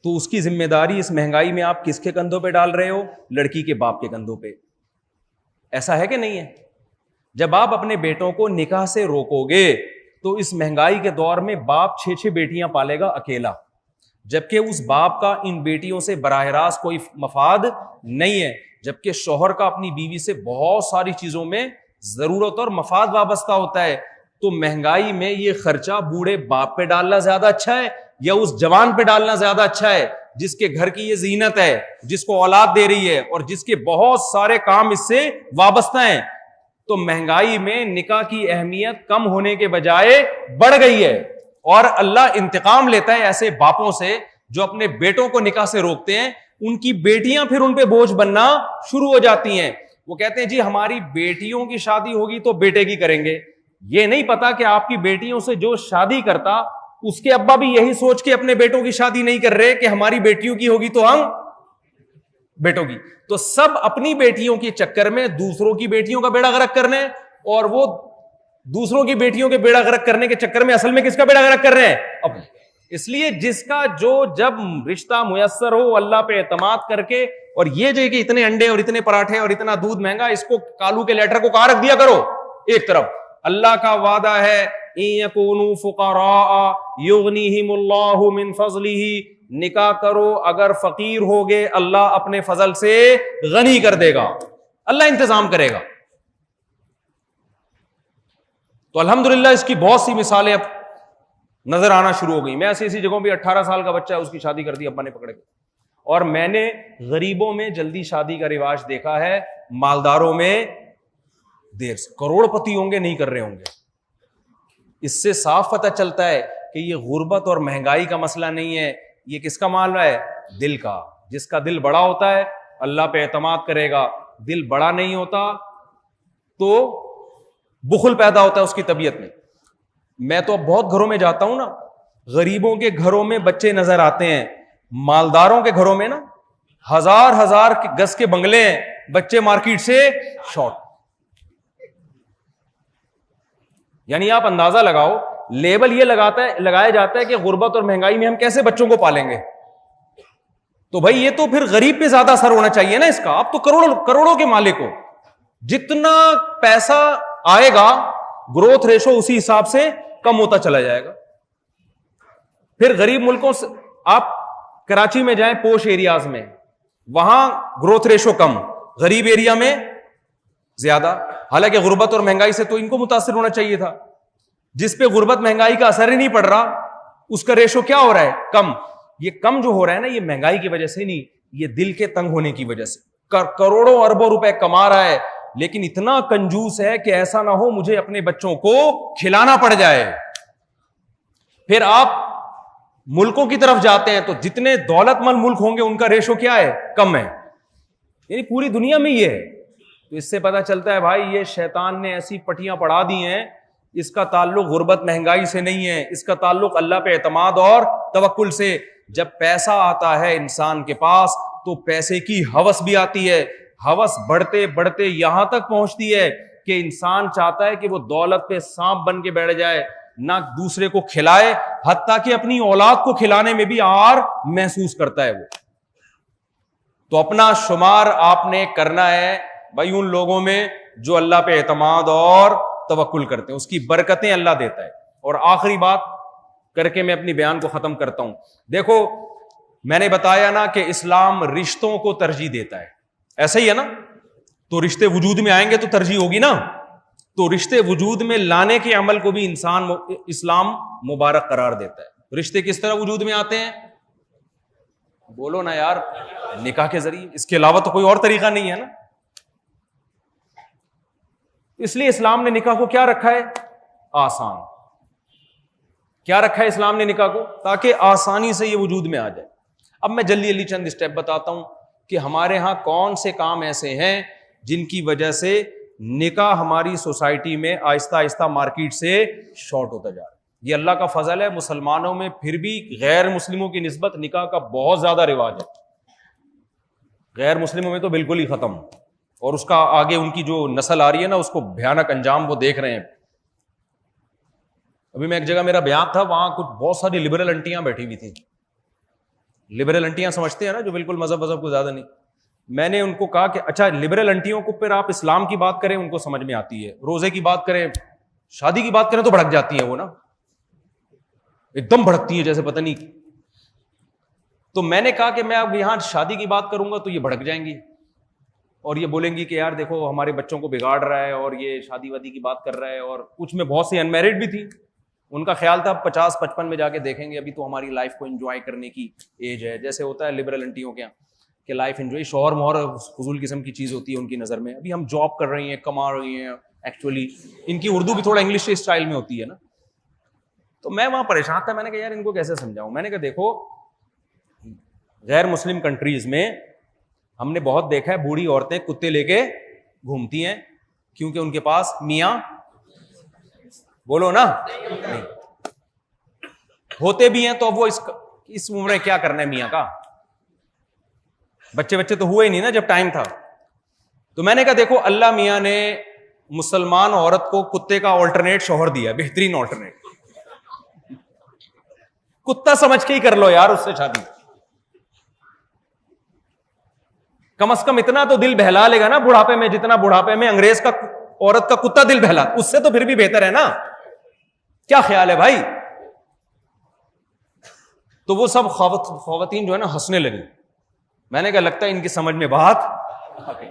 تو اس کی ذمہ داری اس مہنگائی میں آپ کس کے کندھوں پہ ڈال رہے ہو؟ لڑکی کے باپ کے کندھوں پہ. ایسا ہے کہ نہیں ہے؟ جب آپ اپنے بیٹوں کو نکاح سے روکو گے تو اس مہنگائی کے دور میں باپ 6 بیٹیاں پالے گا اکیلا, جبکہ اس باپ کا ان بیٹیوں سے براہ راست کوئی مفاد نہیں ہے, جبکہ شوہر کا اپنی بیوی سے بہت ساری چیزوں میں ضرورت اور مفاد وابستہ ہوتا ہے. تو مہنگائی میں یہ خرچہ بوڑھے باپ پہ ڈالنا زیادہ اچھا ہے یا اس جوان پہ ڈالنا زیادہ اچھا ہے جس کے گھر کی یہ زینت ہے, جس کو اولاد دے رہی ہے اور جس کے بہت سارے کام اس سے وابستہ ہیں؟ تو مہنگائی میں نکاح کی اہمیت کم ہونے کے بجائے بڑھ گئی ہے, اور اللہ انتقام لیتا ہے ایسے باپوں سے جو اپنے بیٹوں کو نکاح سے روکتے ہیں. ان کی بیٹیاں پھر ان پہ بوجھ بننا شروع ہو جاتی ہیں. وہ کہتے ہیں جی ہماری بیٹیوں کی شادی ہوگی تو بیٹے کی کریں گے. یہ نہیں پتا کہ آپ کی بیٹیوں سے جو شادی کرتا اس کے ابا بھی یہی سوچ کے اپنے بیٹوں کی شادی نہیں کر رہے کہ ہماری بیٹیوں کی ہوگی تو ہم بیٹوں کی. تو سب اپنی بیٹیوں کے چکر میں دوسروں کی بیٹیوں کا بیڑا غرق کرنے, اور وہ دوسروں کی بیٹیوں کے بیڑا غرق کرنے کے چکر میں اصل میں کس کا بیڑا غرق کر رہے ہیں؟ اپنے. اس لیے جس کا جو جب رشتہ میسر ہو اللہ پہ اعتماد کر کے, اور یہ جو کہ اتنے انڈے اور اتنے پراٹھے اور اتنا دودھ مہنگا, اس کو کالو کے لیٹر کو کہاں رکھ دیا کرو ایک طرف. اللہ کا وعدہ ہے ان یکونوا فقراء یغنیہم اللہ من فضلہ, نکاح کرو اگر فقیر ہوگے اللہ اپنے فضل سے غنی کر دے گا, اللہ انتظام کرے گا. تو الحمدللہ اس کی بہت سی مثالیں اب نظر آنا شروع ہو گئی. میں ایسی جگہوں پہ 18 سال کا بچہ ہے اس کی شادی کر دی ابا نے پکڑ کے, اور میں نے غریبوں میں جلدی شادی کا رواج دیکھا ہے, مالداروں میں دیر سے. کروڑ پتی ہوں گے نہیں کر رہے ہوں گے. اس سے صاف پتہ چلتا ہے کہ یہ غربت اور مہنگائی کا مسئلہ نہیں ہے, یہ کس کا معاملہ ہے؟ دل کا. جس کا دل بڑا ہوتا ہے اللہ پہ اعتماد کرے گا, دل بڑا نہیں ہوتا تو بخل پیدا ہوتا ہے اس کی طبیعت میں. میں تو اب بہت گھروں میں جاتا ہوں نا, غریبوں کے گھروں میں بچے نظر آتے ہیں, مالداروں کے گھروں میں نا ہزار گز کے بنگلے ہیں, بچے مارکیٹ سے شارٹ. یعنی آپ اندازہ لگاؤ, لیبل یہ لگایا جاتا ہے کہ غربت اور مہنگائی میں ہم کیسے بچوں کو پالیں گے. تو بھائی یہ تو پھر غریب پہ زیادہ اثر ہونا چاہیے نا اس کا. آپ تو کروڑوں کے مالک ہو, جتنا پیسہ آئے گا گروتھ ریشو اسی حساب سے کم ہوتا چلا جائے گا. پھر غریب ملکوں سے آپ کراچی میں جائیں, پوش ایریاز میں, وہاں گروتھ ریشو کم, غریب ایریا میں زیادہ. حالانکہ غربت اور مہنگائی سے تو ان کو متاثر ہونا چاہیے تھا. جس پہ غربت مہنگائی کا اثر ہی نہیں پڑ رہا اس کا ریشو کیا ہو رہا ہے؟ کم. یہ کم جو ہو رہا ہے نا, یہ مہنگائی کی وجہ سے نہیں, یہ دل کے تنگ ہونے کی وجہ سے. کروڑوں اربوں روپے کما رہا ہے لیکن اتنا کنجوس ہے کہ ایسا نہ ہو مجھے اپنے بچوں کو کھلانا پڑ جائے. پھر آپ ملکوں کی طرف جاتے ہیں تو جتنے دولت مند ملک ہوں گے ان کا ریشو کیا ہے؟ کم ہے. یعنی پوری دنیا میں یہ ہے. تو اس سے پتا چلتا ہے بھائی یہ شیطان نے ایسی پٹیاں پڑھا دی ہیں, اس کا تعلق غربت مہنگائی سے نہیں ہے, اس کا تعلق اللہ پہ اعتماد اور توکل سے. جب پیسہ آتا ہے انسان کے پاس تو پیسے کی ہوس بھی آتی ہے, ہوس بڑھتے بڑھتے یہاں تک پہنچتی ہے کہ انسان چاہتا ہے کہ وہ دولت پہ سانپ بن کے بیٹھ جائے, نہ دوسرے کو کھلائے, حتیٰ کہ اپنی اولاد کو کھلانے میں بھی عار محسوس کرتا ہے وہ. تو اپنا شمار آپ نے کرنا ہے بھائی ان لوگوں میں جو اللہ پہ اعتماد اور توکل کرتے ہیں, اس کی برکتیں اللہ دیتا ہے. اور آخری بات کر کے میں اپنی بیان کو ختم کرتا ہوں. دیکھو میں نے بتایا نا کہ اسلام رشتوں کو ترجیح دیتا ہے, ایسا ہی ہے نا؟ تو رشتے وجود میں آئیں گے تو ترجیح ہوگی نا. تو رشتے وجود میں لانے کے عمل کو بھی اسلام مبارک قرار دیتا ہے. رشتے کس طرح وجود میں آتے ہیں؟ بولو نا یار, نکاح کے ذریعے, اس کے علاوہ تو کوئی اور طریقہ نہیں ہے نا. اس لیے اسلام نے نکاح کو کیا رکھا ہے؟ آسان. کیا رکھا ہے اسلام نے نکاح کو؟ تاکہ آسانی سے یہ وجود میں آ جائے. اب میں جلدی جلدی چند اسٹیپ بتاتا ہوں کہ ہمارے ہاں کون سے کام ایسے ہیں جن کی وجہ سے نکاح ہماری سوسائٹی میں آہستہ آہستہ مارکیٹ سے شارٹ ہوتا جا رہا ہے. یہ اللہ کا فضل ہے, مسلمانوں میں پھر بھی غیر مسلموں کی نسبت نکاح کا بہت زیادہ رواج ہے. غیر مسلموں میں تو بالکل ہی ختم, اور اس کا آگے ان کی جو نسل آ رہی ہے نا اس کو بھیانک انجام وہ دیکھ رہے ہیں. ابھی میں ایک جگہ میرا بیان تھا, وہاں کچھ بہت ساری لبرل انٹیاں بیٹھی ہوئی تھیں. لبرل انٹیاں سمجھتے ہیں نا, جو بالکل مذہب کو زیادہ نہیں. میں نے ان کو کہا کہ اچھا لبرل انٹیوں کو پھر آپ اسلام کی بات کریں ان کو سمجھ میں آتی ہے, روزے کی بات کریں, شادی کی بات کریں تو بھڑک جاتی ہیں وہ نا, ایک دم بھڑکتی ہیں جیسے پتہ نہیں. تو میں نے کہا کہ میں اب یہاں شادی کی بات کروں گا تو یہ بھڑک جائیں گی اور یہ بولیں گی کہ یار دیکھو ہمارے بچوں کو بگاڑ رہا ہے اور یہ شادی وادی کی بات کر رہا ہے. اور کچھ میں بہت سی ان میرڈ بھی تھی, ان کا خیال تھا 50-55 میں جا کے دیکھیں گے, ابھی تو ہماری لائف کو انجوائے کرنے کی ایج ہے. جیسے ہوتا ہے لبرل انٹیوں کے یہاں کہ لائف انجوائے, شوہر موہر فضول قسم کی چیز ہوتی ہے ان کی نظر میں. ابھی ہم جاب کر رہی ہیں, کما رہی ہیں. ایکچولی ان کی اردو بھی تھوڑا انگلش اسٹائل میں ہوتی ہے نا. تو میں وہاں پریشان تھا, میں نے کہا یار ان کو کیسے سمجھاؤں. میں نے کہا دیکھو غیر مسلم کنٹریز میں ہم نے بہت دیکھا ہے بوڑھی عورتیں کتے لے کے گھومتی ہیں, کیونکہ ان کے پاس میاں, بولو نا, نہیں ہوتے بھی ہیں. تو اب وہ اس عمر میں کیا کرنا ہے میاں کا, بچے تو ہوئے ہی نہیں نا جب ٹائم تھا. تو میں نے کہا دیکھو اللہ میاں نے مسلمان عورت کو کتے کا آلٹرنیٹ شوہر دیا, بہترین آلٹرنیٹ. کتا سمجھ کے ہی کر لو یار اس سے شادی, کم از کم اتنا تو دل بہلا لے گا نا بڑھاپے میں, جتنا بڑھاپے میں انگریز کا عورت کا کتا دل بہلا, اس سے تو پھر بھی بہتر ہے نا. کیا خیال ہے بھائی؟ تو وہ سب خواتین جو ہے نا ہنسنے لگی. میں نے کہا لگتا ہے ان کی سمجھ میں بات آ گئی.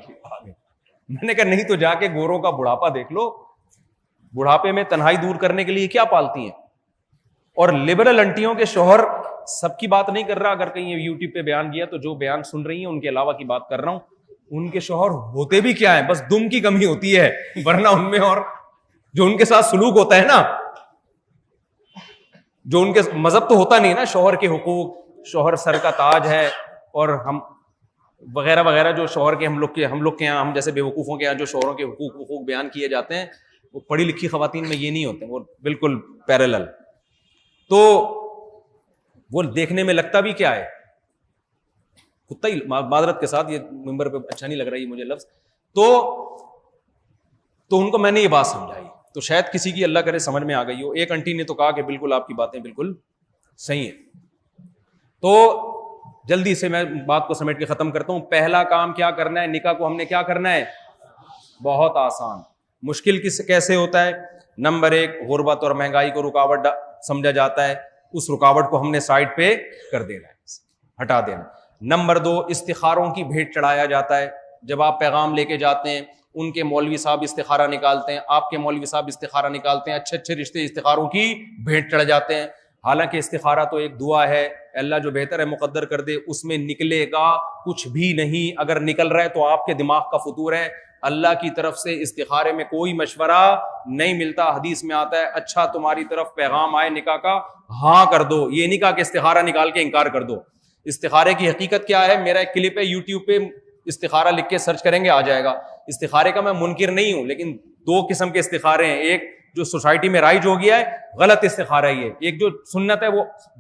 میں نے کہا نہیں تو جا کے گوروں کا بڑھاپا دیکھ لو, بڑھاپے میں تنہائی دور کرنے کے لیے کیا پالتی ہیں. اور لبرل انٹیوں کے شوہر, سب کی بات نہیں کر رہا, اگر کہیں یوٹیوب پہ بیان کیا تو جو بیان سن رہی ہیں ان کے علاوہ کی بات کر رہا ہوں, ان کے شوہر ہوتے بھی کیا ہیں, بس دم کی کمی ہوتی ہے, ورنہ ان میں اور جو ان کے ساتھ سلوک ہوتا ہے نا, جو ان کے مذہب تو ہوتا نہیں نا, شوہر کے حقوق, شوہر سر کا تاج ہے, اور ہم وغیرہ وغیرہ جو شوہر کے ہم لوگ کے یہاں, ہم جیسے بے وقوفوں کے یہاں جو شوہروں کے حقوق بیان کیے جاتے ہیں, وہ پڑھی لکھی خواتین میں یہ نہیں ہوتے, وہ بالکل پیرالل. تو وہ دیکھنے میں لگتا بھی کیا ہے, کتا ہی, معذرت کے ساتھ یہ ممبر پہ اچھا نہیں لگ رہا ہے مجھے لفظ. تو ان کو میں نے یہ بات سمجھائی, تو شاید کسی کی اللہ کرے سمجھ میں آ گئی ہو. ایک انٹی نے تو کہا کہ بالکل آپ کی باتیں بالکل صحیح ہیں. تو جلدی سے میں بات کو سمیٹ کے ختم کرتا ہوں. پہلا کام کیا کرنا ہے, نکاح کو ہم نے کیا کرنا ہے, بہت آسان. مشکل کیسے ہوتا ہے؟ نمبر 1, غربت اور مہنگائی کو رکاوٹ سمجھا جاتا ہے, اس رکاوٹ کو ہم نے سائڈ پہ کر دینا ہے, ہٹا دینا. نمبر 2, استخاروں کی بھیٹ چڑھایا جاتا ہے. جب آپ پیغام لے کے جاتے ہیں, ان کے مولوی صاحب استخارہ نکالتے ہیں, آپ کے مولوی صاحب استخارہ نکالتے ہیں, اچھے اچھے رشتے استخاروں کی بھیٹ چڑھ جاتے ہیں. حالانکہ استخارہ تو ایک دعا ہے, اللہ جو بہتر ہے مقدر کر دے, اس میں نکلے گا کچھ بھی نہیں. اگر نکل رہا ہے تو آپ کے دماغ کا فطور ہے, اللہ کی طرف سے استخارے میں کوئی مشورہ نہیں ملتا. حدیث میں آتا ہے اچھا تمہاری طرف پیغام آئے نکاح کا, ہاں کر دو. یہ نہیں کہا کہ استخارہ نکال کے انکار کر دو. استخارے کی حقیقت کیا ہے, میرا ایک کلپ ہے یوٹیوب پہ, استخارہ لکھ کے سرچ کریں گے آ جائے گا. استخارے کا میں منکر نہیں ہوں, لیکن 2 قسم کے استخارے ہیں. ایک جو سوسائٹی میں رائج ہو گیا ہے, غلط استخارہ ہے یہ. ایک جو سنت ہے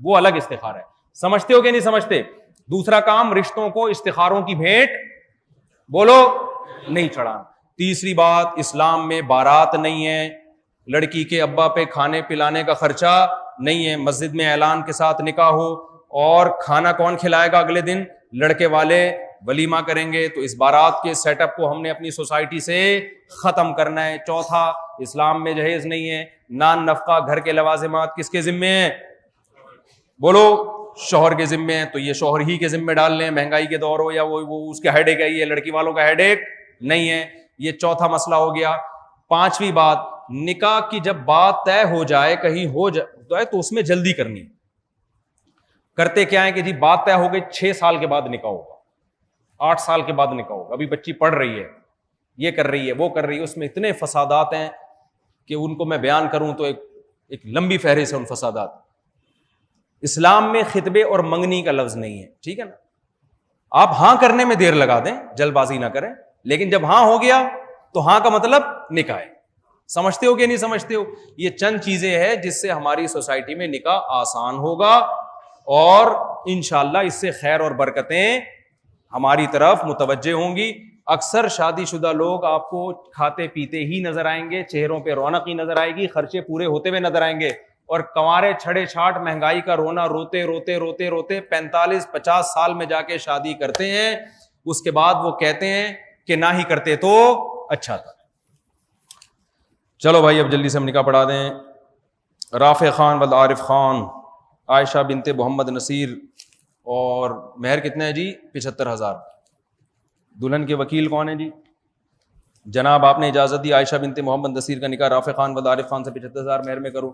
وہ الگ استخارہ ہے. سمجھتے ہو کہ نہیں سمجھتے؟ دوسرا کام, رشتوں کو استخاروں کی بھیٹ بولو نہیں چڑھانا. تیسری بات, اسلام میں بارات نہیں ہے, لڑکی کے ابا پہ کھانے پلانے کا خرچہ نہیں ہے, مسجد میں اعلان کے ساتھ نکاح ہو, اور کھانا کون کھلائے گا اگلے دن؟ لڑکے والے ولیمہ کریں گے. تو اس بارات کے سیٹ اپ کو ہم نے اپنی سوسائٹی سے ختم کرنا ہے. چوتھا, اسلام میں جہیز نہیں ہے. نان نفقہ, گھر کے لوازمات کس کے ذمے ہیں؟ بولو شوہر کے ذمے ہیں. تو یہ شوہر ہی کے ذمے ڈال لیں, مہنگائی کے دور ہو یا وہ اس کا ہیڈ ایک ہے, یہ لڑکی والوں کا ہیڈ ایک نہیں ہے. یہ چوتھا مسئلہ ہو گیا. پانچویں بات, نکاح کی جب بات طے ہو جائے, کہیں ہو جائے تو اس میں جلدی کرنی. کرتے کیا ہے کہ جی بات طے ہو گئی, 6 سال کے بعد نکاح ہوگا, 8 سال کے بعد نکاح ہوگا, ابھی بچی پڑھ رہی ہے, یہ کر رہی ہے, وہ کر رہی ہے. اس میں اتنے فسادات ہیں کہ ان کو میں بیان کروں تو ایک لمبی فہرست ہے ان فسادات. اسلام میں خطبے اور منگنی کا لفظ نہیں ہے, ٹھیک ہے نا. آپ ہاں کرنے میں دیر لگا دیں, جلد بازی نہ کریں, لیکن جب ہاں ہو گیا تو ہاں کا مطلب نکاح ہے. سمجھتے ہو کہ نہیں سمجھتے ہو؟ یہ چند چیزیں ہیں جس سے ہماری سوسائٹی میں نکاح آسان ہوگا, اور انشاءاللہ اس سے خیر اور برکتیں ہماری طرف متوجہ ہوں گی. اکثر شادی شدہ لوگ آپ کو کھاتے پیتے ہی نظر آئیں گے, چہروں پہ رونق ہی نظر آئے گی, خرچے پورے ہوتے ہوئے نظر آئیں گے, اور کنوارے چھڑے چھاٹ مہنگائی کا رونا روتے روتے روتے روتے 45-50 سال میں جا کے شادی کرتے ہیں. اس کے بعد وہ کہتے ہیں کہ نہ ہی کرتے تو اچھا تھا. چلو بھائی اب جلدی سے ہم نکاح پڑھا دیں. رافع خان ولد عارف خان, عائشہ بنت محمد نصیر, اور مہر کتنے ہے جی؟ 75,000. دلہن کے وکیل کون ہیں جی؟ جناب آپ نے اجازت دی عائشہ بنت محمد نصیر کا نکاح رافع خان ولد عارف خان سے 75,000 مہر میں کرو.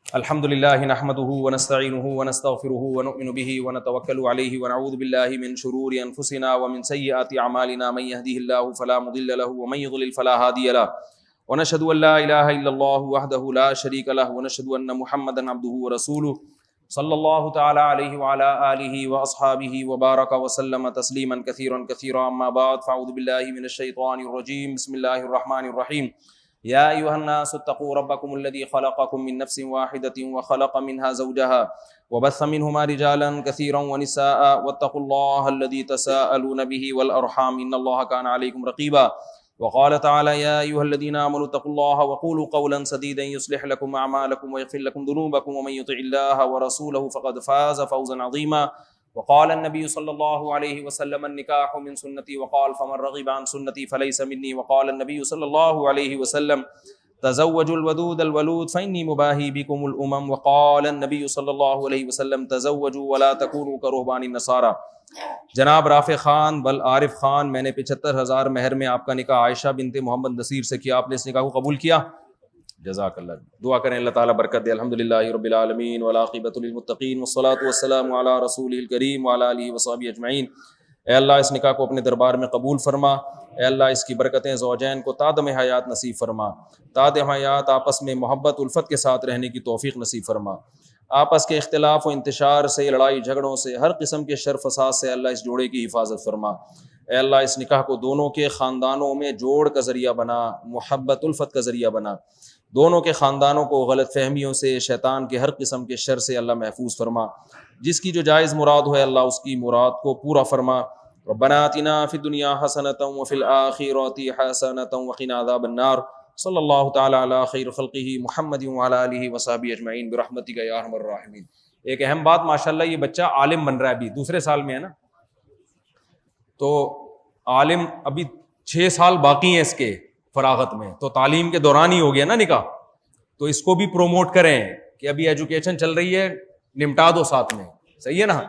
الحمدللہ نحمده ونستعینه ونستغفره ونؤمن به ونتوکل علیہ ونعوذ باللہ من شرور انفسنا ومن سیئات اعمالنا من يهده الله فلا مضل له ومن يضلل فلا هادی له ونشهد ان لا الہ الا اللہ وحدہ لا شریک له ونشهد ان محمدا عبدہ ورسولہ صلی اللہ تعالی علیہ وعلی آلہ واصحابہ وبارک وسلم تسلیما کثیرا کثیرا. اما بعد فاعوذ باللہ من الشیطان الرجیم. بسم اللہ الرحمن الرحیم. یا ایھا الناس اتقوا ربکم الذی خلقکم من نفس واحدۃ وخلق منها زوجها وبث منهما رجالا كثيرا ونساء واتقوا الله الذي تساءلون به والارحام ان الله كان عليكم رقيبا. وقال تعالى يا ايها الذين امنوا اتقوا الله وقولوا قولا سديدا يصلح لكم اعمالكم ويغفر لكم ذنوبكم ومن يطع الله ورسوله فقد فاز فوزا عظيما. وقال النبي صلى الله عليه وسلم النكاح من سنتي وقال فمن رغب عن سنتي فليس مني. وقال النبي صلى الله عليه وسلم تزوجوا الودود الولود فإني مباهي بكم الأمم. وقال النبي صلى الله عليه وسلم تزوجوا ولا تكونوا كرهبان النصارى. جناب رافع خان بل عارف خان, میں نے 75,000 مہر میں آپ کا نکاح عائشہ بنت محمد نصیر سے کیا. آپ نے اس نکاح کو قبول کیا؟ جزاک اللہ. دعا کریں اللہ تعالیٰ برکت دے. الحمدللہ رب العالمین والعاقبۃ للمتقین والصلاۃ والسلام علی رسولہ الکریم وعلی آلہ وصحبہ اجمعین. اے اللہ اس نکاح کو اپنے دربار میں قبول فرما. اے اللہ اس کی برکتیں زوجین کو تادم حیات نصیب فرما. تادم حیات آپس میں محبت الفت کے ساتھ رہنے کی توفیق نصیب فرما. آپس کے اختلاف و انتشار سے, لڑائی جھگڑوں سے, ہر قسم کے شر فساد سے اللہ اس جوڑے کی حفاظت فرما. اے اللہ اس نکاح کو دونوں کے خاندانوں میں جوڑ کا ذریعہ بنا, محبت الفت کا ذریعہ بنا. دونوں کے خاندانوں کو غلط فہمیوں سے, شیطان کے ہر قسم کے شر سے اللہ محفوظ فرما. جس کی جو جائز مراد ہو اللہ اس کی مراد کو پورا فرما. ربنا آتنا فی الدنیا حسنۃ وفی الآخرۃ حسنۃ وقنا عذاب النار. صلی اللہ تعالی علی خیر خلقہ محمد وعلی آلہ وصحبہ اجمعین برحمتک یا ارحم الراحمین. ایک اہم بات, ماشاءاللہ یہ بچہ عالم بن رہا ہے, ابھی دوسرے سال میں ہے نا, تو عالم ابھی 6 سال باقی ہیں اس کے فراغت میں, تو تعلیم کے دوران ہی ہو گیا نا نکاح. تو اس کو بھی پروموٹ کریں کہ ابھی ایجوکیشن چل رہی ہے, نمٹا دو ساتھ میں, صحیح ہے نا.